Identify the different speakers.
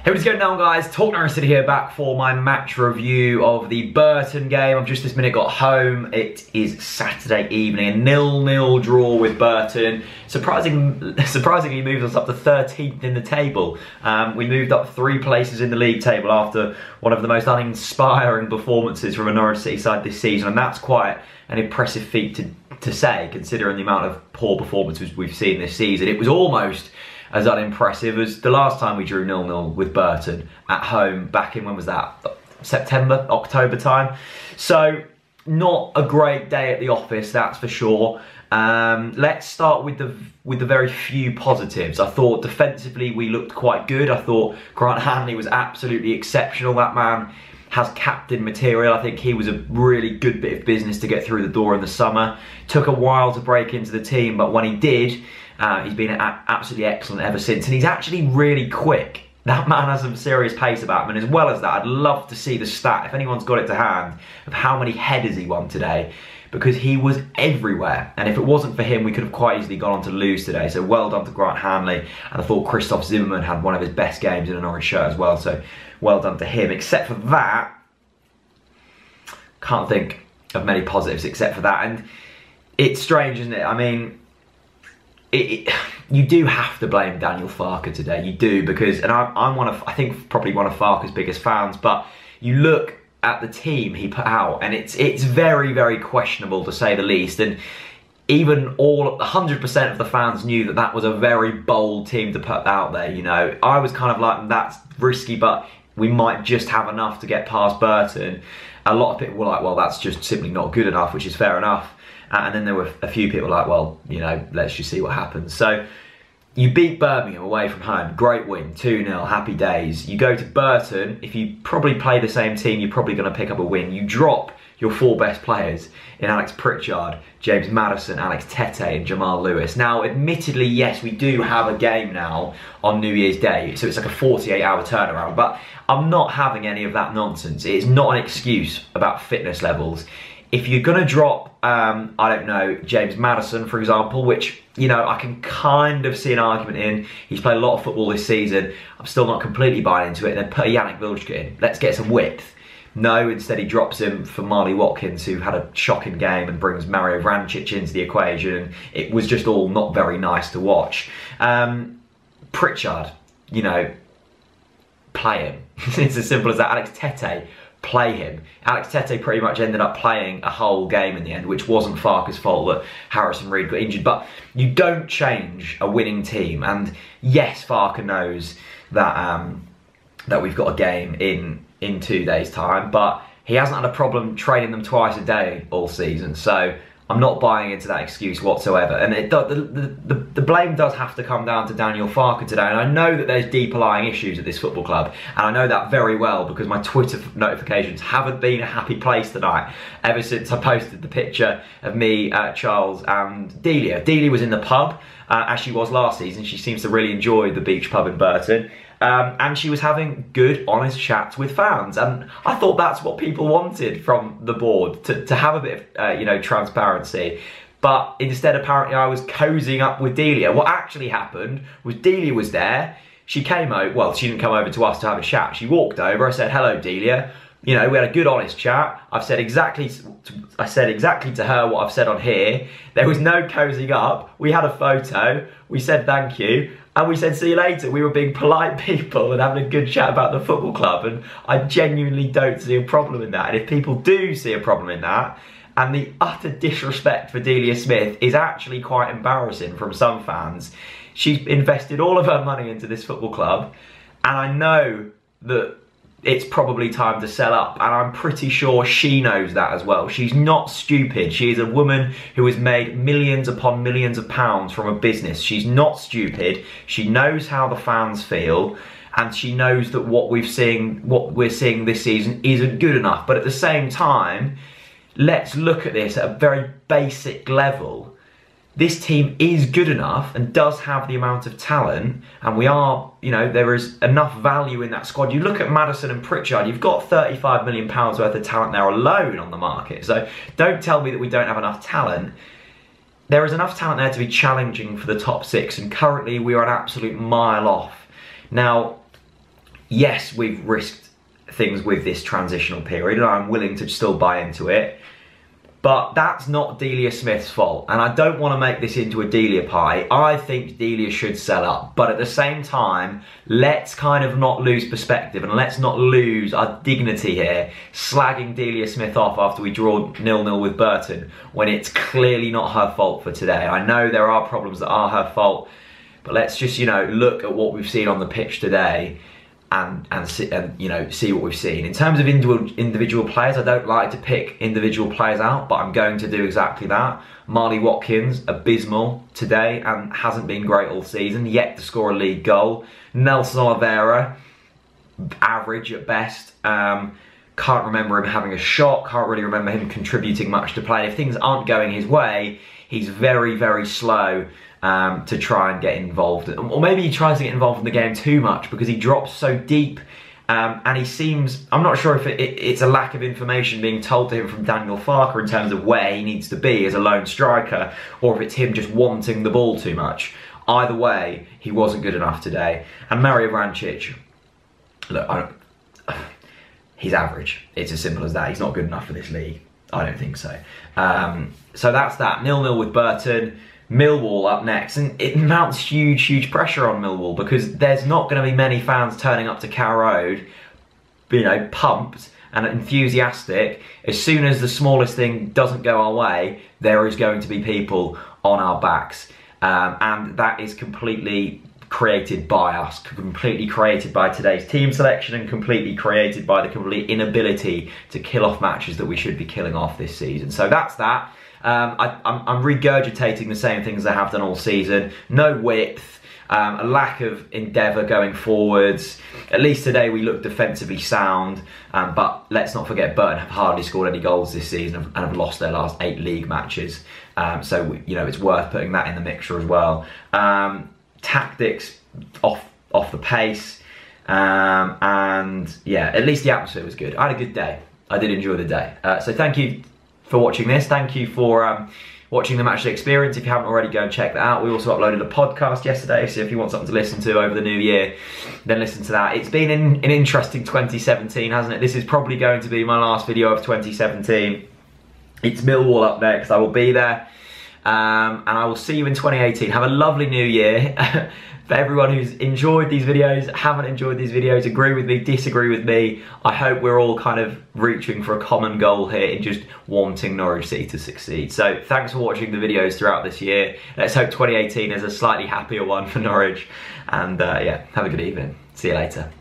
Speaker 1: Hey, what's going on, guys? TalkNorwichCity here, back for my match review of the Burton game. I've just this minute got home. It is Saturday evening, a 0-0 draw with Burton. Surprisingly moves us up to 13th in the table. We moved up 3 places in the league table after one of the most uninspiring performances from a Norwich City side this season, and that's quite an impressive feat to say, considering the amount of poor performances we've seen this season. It was almost as unimpressive as the last time we drew 0-0 with Burton at home back in, when was that? September, October time. So not a great day at the office, that's for sure. Let's start with the very few positives. I thought defensively we looked quite good. I thought Grant Hanley was absolutely exceptional. That man has captain material. I think he was a really good bit of business to get through the door in the summer. Took a while to break into the team, but when he did, he's been absolutely excellent ever since, and he's actually really quick. That man has some serious pace about him, and as well as that, I'd love to see the stat, if anyone's got it to hand, of how many headers he won today, because he was everywhere, and if it wasn't for him, we could have quite easily gone on to lose today. So well done to Grant Hanley, and I thought Christoph Zimmermann had one of his best games in a Norwich shirt as well, so well done to him. Except for that, can't think of many positives except for that, and it's strange, isn't it? I mean, you do have to blame Daniel Farke today, you do, because, and I think probably one of Farke's biggest fans, but you look at the team he put out, and it's very, very questionable to say the least, and even 100% of the fans knew that that was a very bold team to put out there, you know. I was kind of like, that's risky, but we might just have enough to get past Burton. A lot of people were like, well, that's just simply not good enough, which is fair enough. And then there were a few people like, well, you know, let's just see what happens. So you beat Birmingham away from home, great win, 2-0, happy days. You go to Burton, if you probably play the same team, you're probably going to pick up a win. You drop your 4 best players in Alex Pritchard, James Maddison, Alex Tete and Jamal Lewis. Now, admittedly, yes, we do have a game now on New Year's Day, so it's like a 48-hour turnaround, but I'm not having any of that nonsense. It's not an excuse about fitness levels. If you're going to drop, I don't know, James Maddison, for example, which, you know, I can kind of see an argument in. He's played a lot of football this season. I'm still not completely buying into it. And then put Yannick Wilczka in. Let's get some width. No, instead he drops him for Marley Watkins, who had a shocking game, and brings Mario Vrancic into the equation. It was just all not very nice to watch. Pritchard, you know, play him. It's as simple as that. Alex Tete, play him. Alex Tete pretty much ended up playing a whole game in the end, which wasn't Farke's fault that Harrison Reed got injured. But you don't change a winning team. And yes, Farke knows that that we've got a game in 2 days' time, but he hasn't had a problem training them twice a day all season. So I'm not buying into that excuse whatsoever. And the blame does have to come down to Daniel Farke today. And I know that there's deeper lying issues at this football club. And I know that very well because my Twitter notifications haven't been a happy place tonight ever since I posted the picture of me, Charles and Delia. Delia was in the pub, as she was last season. She seems to really enjoy the beach pub in Burton. And she was having good, honest chats with fans. And I thought that's what people wanted from the board, to have a bit of, you know, transparency. But instead, apparently, I was cozying up with Delia. What actually happened was Delia was there. She came over, well, she didn't come over to us to have a chat. She walked over, I said, hello, Delia. You know, we had a good, honest chat. I said exactly to her what I've said on here. There was no cozying up. We had a photo. We said thank you. And we said, see you later. We were being polite people and having a good chat about the football club. And I genuinely don't see a problem in that. And if people do see a problem in that, and the utter disrespect for Delia Smith is actually quite embarrassing from some fans. She's invested all of her money into this football club. And I know that it's probably time to sell up, and I'm pretty sure she knows that as well. She's not stupid. She is a woman who has made millions upon millions of pounds from a business. She's not stupid. She knows how the fans feel, and she knows that what we're seeing this season isn't good enough. But at the same time, let's look at this at a very basic level. This team is good enough and does have the amount of talent, and we are, you know, there is enough value in that squad. You look at Maddison and Pritchard, you've got £35 million worth of talent there alone on the market. So don't tell me that we don't have enough talent. There is enough talent there to be challenging for the top 6, and currently we are an absolute mile off. Now, yes, we've risked things with this transitional period, and I'm willing to still buy into it. But that's not Delia Smith's fault, and I don't want to make this into a Delia pie. I think Delia should sell up, but at the same time, let's kind of not lose perspective, and let's not lose our dignity here, slagging Delia Smith off after we draw 0-0 with Burton, when it's clearly not her fault for today. I know there are problems that are her fault, but let's just, you know, look at what we've seen on the pitch today, and you know, see what we've seen. In terms of individual players, I don't like to pick individual players out, but I'm going to do exactly that. Marley Watkins, abysmal today and hasn't been great all season, yet to score a league goal. Nelson Oliveira, average at best. Can't remember him having a shot, can't really remember him contributing much to play. If things aren't going his way, he's very, very slow to try and get involved. Or maybe he tries to get involved in the game too much because he drops so deep, and he seems, I'm not sure if it's a lack of information being told to him from Daniel Farke in terms of where he needs to be as a lone striker, or if it's him just wanting the ball too much. Either way, he wasn't good enough today. And Mario Vrancic, look, he's average. It's as simple as that. He's not good enough for this league. I don't think so. So that's that. 0-0 with Burton. Millwall up next, and it mounts huge, huge pressure on Millwall because there's not going to be many fans turning up to Carrow Road, you know, pumped and enthusiastic. As soon as the smallest thing doesn't go our way, there is going to be people on our backs, and that is completely created by us, completely created by today's team selection, and completely created by the complete inability to kill off matches that we should be killing off this season. So that's that. I'm regurgitating the same things I have done all season. No width, a lack of endeavour going forwards. At least today we looked defensively sound, but let's not forget Burton have hardly scored any goals this season and have lost their last 8 league matches. So, you know, it's worth putting that in the mixture as well. Tactics off the pace, and yeah, at least the atmosphere was good. I had a good day. I did enjoy the day. So thank you for watching this. Thank you for watching the Matchday Experience. If you haven't already, go and check that out. We also uploaded a podcast yesterday, so if you want something to listen to over the new year, then listen to that. It's been an interesting 2017, hasn't it? This is probably going to be my last video of 2017. It's Millwall up next. I will be there, and I will see you in 2018. Have a lovely new year. For everyone who's enjoyed these videos, haven't enjoyed these videos, agree with me, disagree with me, I hope we're all kind of reaching for a common goal here in just wanting Norwich City to succeed. So thanks for watching the videos throughout this year. Let's hope 2018 is a slightly happier one for Norwich. And yeah, have a good evening. See you later.